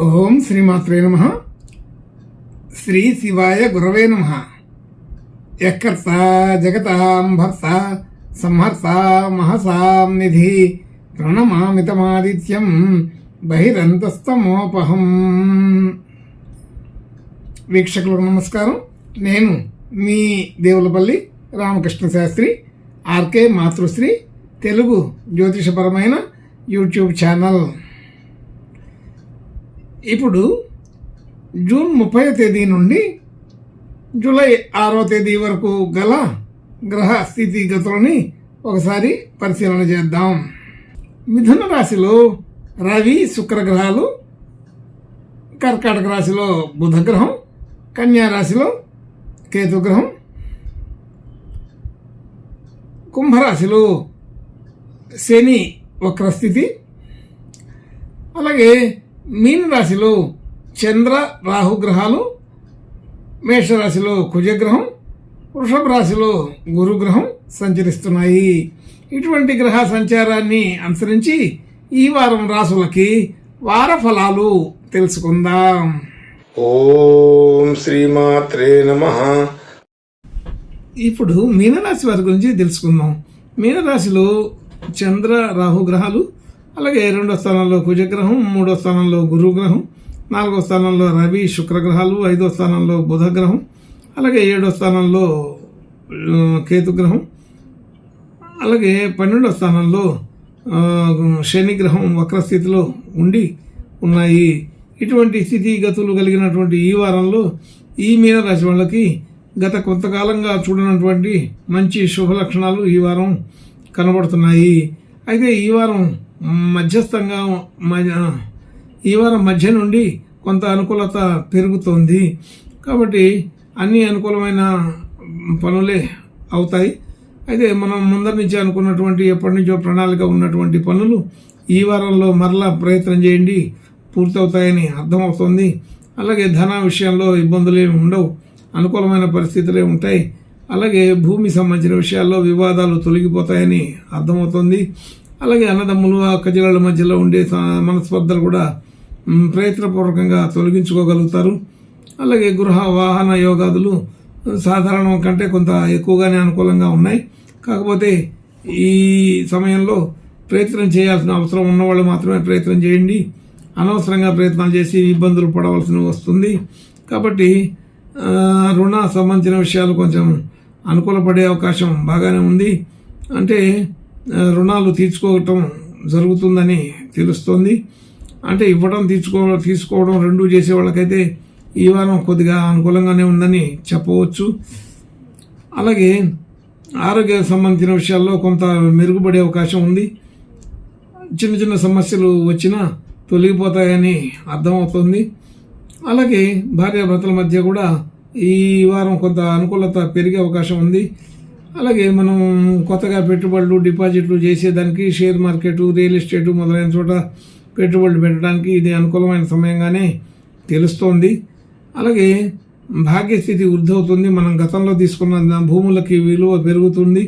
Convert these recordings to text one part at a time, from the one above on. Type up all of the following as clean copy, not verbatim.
ఓం శ్రీమాత్రే నమః. శ్రీ శివాయ గురవే నమః. యకర్త జగతాం భర్త సంహర్త మహసాం నిధి ప్రణమామితమాదిత్యం బహిరంతస్తమోపహం. వీక్షకులకు నమస్కారం. నేను మీ దేవులపల్లి రామకృష్ణ శాస్త్రి, ఆర్కే మాతృశ్రీ తెలుగు జ్యోతిషపరమైన యూట్యూబ్ ఛానల్. ఇప్పుడు జూన్ 30వ తేదీ నుండి జూలై 6వ తేదీ వరకు గల గ్రహ స్థితిగతులని ఒకసారి పరిశీలన చేద్దాం. మిథున రాశిలో రవి శుక్ర గ్రహాలు, కర్కాటక రాశిలో బుధ గ్రహం, కన్యా రాశిలో కేతు గ్రహం, కుంభరాశిలో శని వక్రస్థితి, అలాగే మీన రాశిలో చంద్ర రాహు గ్రహాలు, మేషరాశిలో కుజగ్రహం, వృషభ రాశిలో గురుగ్రహం సంచరిస్తున్నాయి. ఇటువంటి గ్రహ సంచారాన్ని అనుసరించి ఈ వారం రాశులకి వార ఫలాలు తెలుసుకుందాం. ఓం శ్రీమాత్రే నమః. ఇప్పుడు మీనరాశి వారి గురించి తెలుసుకుందాం. మీనరాశిలో చంద్ర రాహు గ్రహాలు, అలాగే 2వ స్థానంలో కుజగ్రహం, 3వ స్థానంలో గురుగ్రహం, 4వ స్థానంలో రవి శుక్రగ్రహాలు, 5వ స్థానంలో బుధగ్రహం, అలాగే 7వ స్థానంలో కేతుగ్రహం, అలాగే 12వ స్థానంలో శనిగ్రహం వక్రస్థితిలో ఉండి ఉన్నాయి. ఇటువంటి స్థితిగతులు కలిగినటువంటి ఈ వారంలో ఈ మీనరాశి వాళ్ళకి గత కొంతకాలంగా చూడనటువంటి మంచి శుభ లక్షణాలు ఈ వారం కనబడుతున్నాయి. అయితే ఈ వారం మధ్య నుండి కొంత అనుకూలత పెరుగుతోంది. కాబట్టి అన్ని అనుకూలమైన పనులే అవుతాయి. అయితే మనం ముందరి నుంచి అనుకున్నటువంటి ఎప్పటి నుంచో ప్రణాళిక ఉన్నటువంటి పనులు ఈ వారంలో మరలా ప్రయత్నం చేయండి, పూర్తవుతాయని అర్థమవుతుంది. అలాగే ధన విషయంలో ఇబ్బందులు ఏమి ఉండవు, అనుకూలమైన పరిస్థితులే ఉంటాయి. అలాగే భూమి సంబంధించిన విషయాల్లో వివాదాలు తొలగిపోతాయని అర్థమవుతుంది. అలాగే అన్నదమ్ములు అక్కచెల్లెల మధ్యలో ఉండే మనస్పర్ధలు కూడా ప్రయత్నపూర్వకంగా తొలగించుకోగలుగుతారు. అలాగే గృహ వాహన యోగాదులు సాధారణం కంటే కొంత ఎక్కువగానే అనుకూలంగా ఉన్నాయి. కాకపోతే ఈ సమయంలో ప్రయత్నం చేయాల్సిన అవసరం ఉన్నవాళ్ళు మాత్రమే ప్రయత్నం చేయండి. అనవసరంగా ప్రయత్నాలు చేసి ఇబ్బందులు పడవలసి వస్తుంది. కాబట్టి రుణ సంబంధించిన విషయాలు కొంచెం అనుకూలపడే అవకాశం బాగానే ఉంది. అంటే రుణాలు తీర్చుకోవటం జరుగుతుందని తెలుస్తోంది. అంటే ఇవ్వడం తీసుకోవడం రెండూ చేసే వాళ్ళకైతే ఈ వారం కొద్దిగా అనుకూలంగానే ఉందని చెప్పవచ్చు. అలాగే ఆరోగ్య సంబంధించిన విషయాల్లో కొంత మెరుగుపడే అవకాశం ఉంది. చిన్న చిన్న సమస్యలు వచ్చినా తొలగిపోతాయని అర్థమవుతుంది. అలాగే భార్యాభర్తల మధ్య కూడా ఈ వారం కొంత అనుకూలత పెరిగే అవకాశం ఉంది. అలాగే మనం కొత్తగా పెట్టుబడులు డిపాజిట్లు చేసేదానికి షేర్ మార్కెట్, రియల్ ఎస్టేటు మొదలైన చోట పెట్టుబడులు పెట్టడానికి ఇది అనుకూలమైన సమయంగానే తెలుస్తోంది. అలాగే భాగ్యస్థితి వృద్ధి అవుతుంది. మనం గతంలో తీసుకున్న భూములకి విలువ పెరుగుతుంది.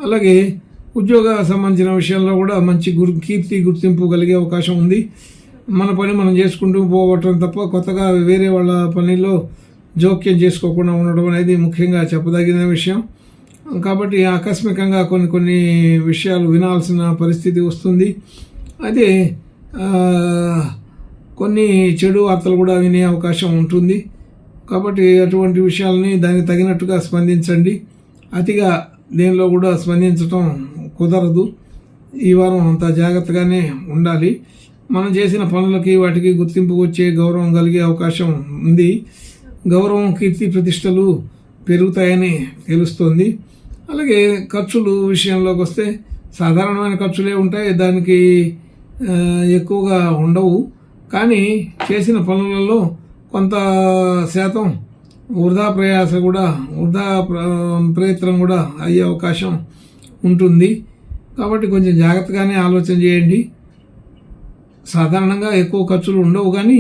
అలాగే ఉద్యోగ సంబంధించిన విషయంలో కూడా మంచి కీర్తి గుర్తింపు కలిగే అవకాశం ఉంది. మన పని మనం చేసుకుంటూ పోవటం తప్ప కొత్తగా వేరే వాళ్ళ పనిలో జోక్యం చేసుకోకుండా ఉండడం అనేది ముఖ్యంగా చెప్పదగిన విషయం. కాబట్టి ఆకస్మికంగా కొన్ని విషయాలు వినాల్సిన పరిస్థితి వస్తుంది. అయితే కొన్ని చెడు వార్తలు కూడా వినే అవకాశం ఉంటుంది. కాబట్టి అటువంటి విషయాలని దానికి తగినట్టుగా స్పందించండి. అతిగా దేనిలో కూడా స్పందించటం కుదరదు. ఈ వారం అంత జాగ్రత్తగానే ఉండాలి. మనం చేసిన పనులకి వాటికి గుర్తింపు వచ్చే గౌరవం కలిగే అవకాశం ఉంది. గౌరవం, కీర్తి, ప్రతిష్టలు పెరుగుతాయని తెలుస్తుంది. అలాగే ఖర్చులు విషయంలోకి వస్తే సాధారణమైన ఖర్చులే ఉంటాయి, దానికి ఎక్కువగా ఉండవు. కానీ చేసిన పనులలో కొంత శాతం వృధా ప్రయత్నం కూడా అయ్యే అవకాశం ఉంటుంది. కాబట్టి కొంచెం జాగ్రత్తగానే ఆలోచన చేయండి. సాధారణంగా ఎక్కువ ఖర్చులు ఉండవు, కానీ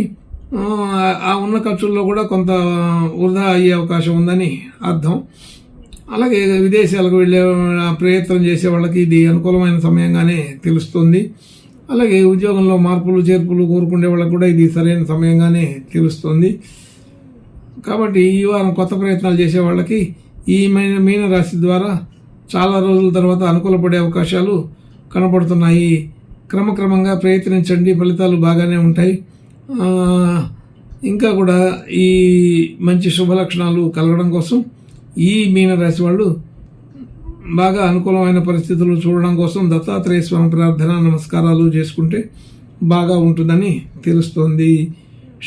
ఆ ఉన్న ఖర్చుల్లో కూడా కొంత వృధా అయ్యే అవకాశం ఉందని అర్థం. అలాగే విదేశాలకు వెళ్ళే ప్రయత్నం చేసే వాళ్ళకి ఇది అనుకూలమైన సమయంగానే తెలుస్తుంది. అలాగే ఉద్యోగంలో మార్పులు చేర్పులు కోరుకునే వాళ్ళకు కూడా ఇది సరైన సమయంగానే తెలుస్తుంది. కాబట్టి ఈ వారం కొత్త ప్రయత్నాలు చేసే వాళ్ళకి ఈ మీన రాశి ద్వారా చాలా రోజుల తర్వాత అనుకూలపడే అవకాశాలు కనపడుతున్నాయి. క్రమక్రమంగా ప్రయత్నించండి, ఫలితాలు బాగానే ఉంటాయి. ఇంకా కూడా ఈ మంచి శుభ లక్షణాలు కలగడం కోసం ఈ మీనరాశి వాళ్ళు బాగా అనుకూలమైన పరిస్థితులు చూడడం కోసం దత్తాత్రేయ స్వామి ప్రార్థన నమస్కారాలు చేసుకుంటే బాగా ఉంటుందని తెలుస్తోంది.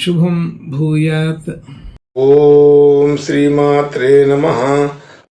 శుభం భూయాత్. ఓం శ్రీమాత్రే నమః.